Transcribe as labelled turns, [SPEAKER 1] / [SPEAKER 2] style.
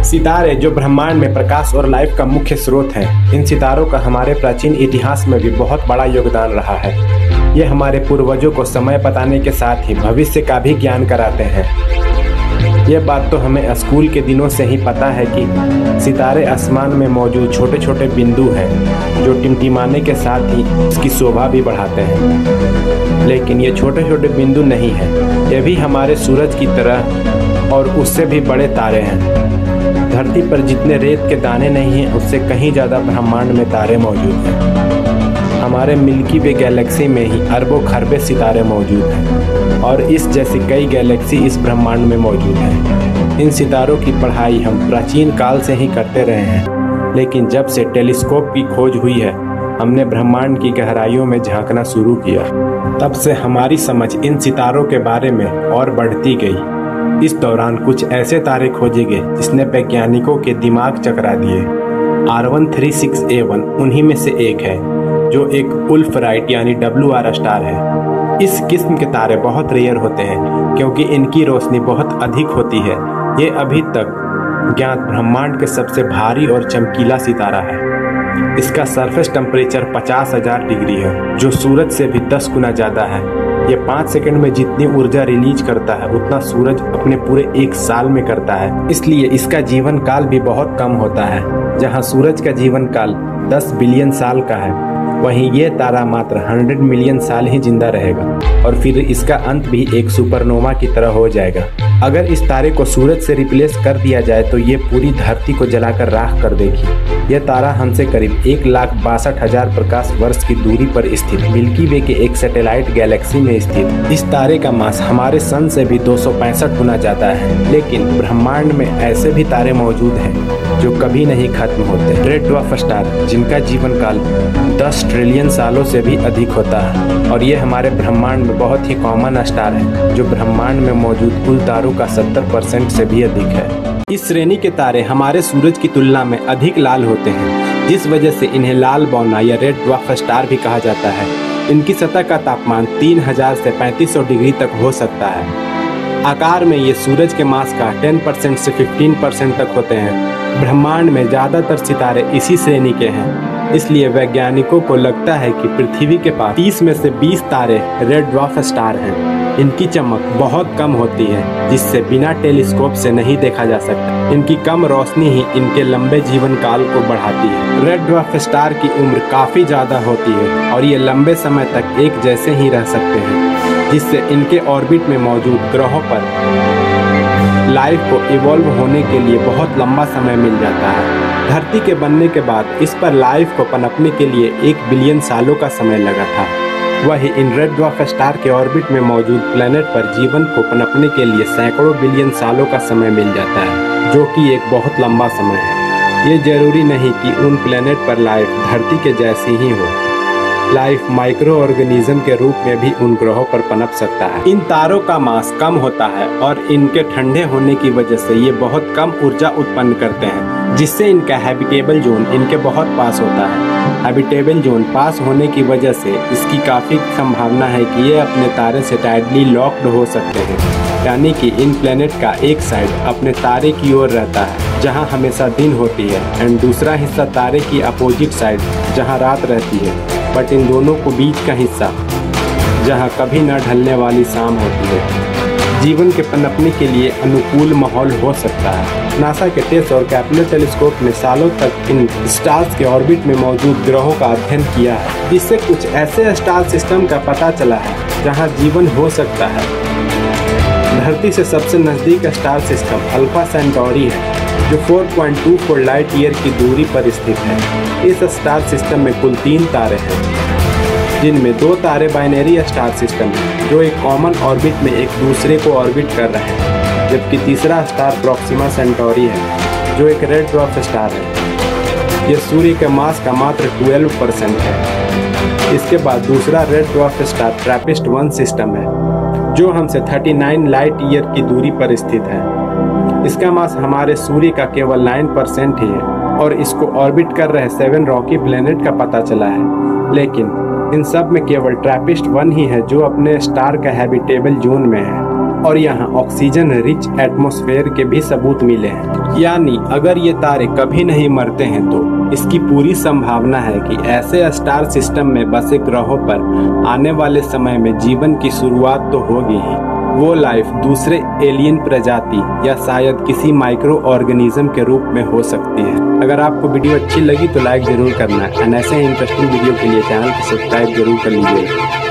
[SPEAKER 1] सितारे जो ब्रह्मांड में प्रकाश और लाइफ का मुख्य स्रोत हैं, इन सितारों का हमारे प्राचीन इतिहास में भी बहुत बड़ा योगदान रहा है। ये हमारे पूर्वजों को समय बताने के साथ ही भविष्य का भी ज्ञान कराते हैं। ये बात तो हमें स्कूल के दिनों से ही पता है कि सितारे आसमान में मौजूद छोटे छोटे बिंदु हैं जो टिमटिमाने के साथ ही उसकी शोभा भी बढ़ाते हैं। लेकिन ये छोटे छोटे बिंदु नहीं हैं, ये भी हमारे सूरज की तरह और उससे भी बड़े तारे हैं। धरती पर जितने रेत के दाने नहीं हैं, उससे कहीं ज़्यादा ब्रह्मांड में तारे मौजूद हैं। हमारे मिल्की वे गैलेक्सी में ही अरबों खरबों सितारे मौजूद हैं और इस जैसी कई गैलेक्सी इस ब्रह्मांड में मौजूद हैं। इन सितारों की पढ़ाई हम प्राचीन काल से ही करते रहे हैं, लेकिन जब से टेलीस्कोप की खोज हुई है, हमने ब्रह्मांड की गहराइयों में झांकना शुरू किया। तब से हमारी समझ इन सितारों के बारे में और बढ़ती गई। इस दौरान कुछ ऐसे तारे खोजे गए जिसने वैज्ञानिकों के दिमाग चकरा दिए। R136A1 उन्हीं में से एक है, जो एक वुल्फ-राइट यानी WR स्टार है। इस किस्म के तारे बहुत रेयर होते हैं क्योंकि इनकी रोशनी बहुत अधिक होती है। ये अभी तक ज्ञात ब्रह्मांड के सबसे भारी और चमकीला सितारा है। इसका सरफेस टेम्परेचर 50,000 डिग्री है, जो सूरज से भी 10 गुना ज़्यादा है। ये 5 सेकंड में जितनी ऊर्जा रिलीज करता है, उतना सूरज अपने पूरे 1 साल में करता है। इसलिए इसका जीवन काल भी बहुत कम होता है। जहाँ सूरज का जीवन काल 10 बिलियन साल का है, वहीं ये तारा मात्र 100 मिलियन साल ही जिंदा रहेगा और फिर इसका अंत भी एक सुपरनोवा की तरह हो जाएगा। अगर इस तारे को सूरज से रिप्लेस कर दिया जाए तो ये पूरी धरती को जलाकर राख कर देगी। यह तारा हमसे करीब 1,62,000 प्रकाश वर्ष की दूरी पर स्थित मिल्की वे के एक सैटेलाइट गैलेक्सी में स्थित इस तारे का मास हमारे सन से भी 265 गुना ज़्यादा है। लेकिन ब्रह्मांड में ऐसे भी तारे मौजूद हैं जो कभी नहीं खत्म होते। रेड ड्वार्फ स्टार, जिनका जीवन काल 10 ट्रिलियन सालों से भी अधिक होता है और ये हमारे ब्रह्मांड में बहुत ही कॉमन स्टार है, जो ब्रह्मांड में मौजूद कुल तारों का 70% से भी अधिक है। इस श्रेणी के तारे हमारे सूरज की तुलना में अधिक लाल होते हैं, जिस वजह से इन्हें लाल बौना या रेड ड्वार्फ स्टार भी कहा जाता है। इनकी सतह का तापमान 3000 से 3500 डिग्री तक हो सकता है। आकार में ये सूरज के मास का 10% से 15% तक होते हैं। ब्रह्मांड में ज़्यादातर सितारे इसी श्रेणी के हैं, इसलिए वैज्ञानिकों को लगता है कि पृथ्वी के पास 30 में से 20 तारे रेड ड्वार्फ स्टार हैं। इनकी चमक बहुत कम होती है, जिससे बिना टेलीस्कोप से नहीं देखा जा सकता। इनकी कम रोशनी ही इनके लंबे जीवन काल को बढ़ाती है। रेड ड्वार्फ स्टार की उम्र काफ़ी ज़्यादा होती है और ये लंबे समय तक एक जैसे ही रह सकते हैं, जिससे इनके ऑर्बिट में मौजूद ग्रहों पर लाइफ को इवॉल्व होने के लिए बहुत लंबा समय मिल जाता है। धरती के बनने के बाद इस पर लाइफ को पनपने के लिए 1 बिलियन सालों का समय लगा था। वही इन रेड ड्वार्फ स्टार के ऑर्बिट में मौजूद प्लैनेट पर जीवन को पनपने के लिए सैकड़ों बिलियन सालों का समय मिल जाता है, जो कि एक बहुत लंबा समय है। ये जरूरी नहीं कि उन प्लैनेट पर लाइफ धरती के जैसी ही हो। लाइफ माइक्रो ऑर्गेनिज्म के रूप में भी उन ग्रहों पर पनप सकता है। इन तारों का मास कम होता है और इनके ठंडे होने की वजह से ये बहुत कम ऊर्जा उत्पन्न करते हैं, जिससे इनका हैबिटेबल जोन इनके बहुत पास होता है। हैबिटेबल जोन पास होने की वजह से इसकी काफ़ी संभावना है कि ये अपने तारे से टाइटली लॉक्ड हो सकते हैं, यानी कि इन प्लैनेट का एक साइड अपने तारे की ओर रहता है जहां हमेशा दिन होती है एंड दूसरा हिस्सा तारे की अपोजिट साइड जहां रात रहती है। बट इन दोनों को बीच का हिस्सा जहां कभी न ढलने वाली शाम होती है। जीवन के पनपने के लिए अनुकूल माहौल हो सकता है। नासा के टेस और कैप्लर टेलीस्कोप ने सालों तक इन स्टार्स के ऑर्बिट में मौजूद ग्रहों का अध्ययन किया है। इससे कुछ ऐसे स्टार सिस्टम का पता चला है जहां जीवन हो सकता है। धरती से सबसे नज़दीक स्टार सिस्टम अल्फा सेंटोरी है, जो 4.24 लाइट ईयर की दूरी पर स्थित है। इस स्टार सिस्टम में कुल 3 तारे हैं, जिनमें 2 तारे बाइनरी स्टार सिस्टम है, जो एक कॉमन ऑर्बिट में एक दूसरे को ऑर्बिट कर रहे हैं, जबकि तीसरा स्टार प्रॉक्सिमा सेंटोरी है, जो एक रेड ड्वार्फ स्टार है। यह सूर्य के मास का मात्र 12% है। इसके बाद दूसरा red dwarf star TRAPPIST-1 system है, जो हमसे 39 लाइट ईयर की दूरी पर स्थित है। इसका मास हमारे सूर्य का केवल 9% ही है और इसको ऑर्बिट कर रहे 7 रॉकी प्लैनेट का पता चला है। लेकिन इन सब में केवल ट्रैपिस्ट-1 ही है जो अपने स्टार का हैबिटेबल जोन में है। और यहाँ ऑक्सीजन रिच एटमॉस्फेयर के भी सबूत मिले हैं। यानी अगर ये तारे कभी नहीं मरते हैं तो इसकी पूरी संभावना है कि ऐसे स्टार सिस्टम में बसे ग्रहों पर आने वाले समय में जीवन की शुरुआत तो होगी ही, वो लाइफ दूसरे एलियन प्रजाति या शायद किसी माइक्रो ऑर्गेनिज्म के रूप में हो सकती है। अगर आपको वीडियो अच्छी लगी तो लाइक जरूर करना है। ऐसे इंटरेस्टिंग वीडियो के लिए चैनल को सब्सक्राइब जरूर कर लीजिएगा।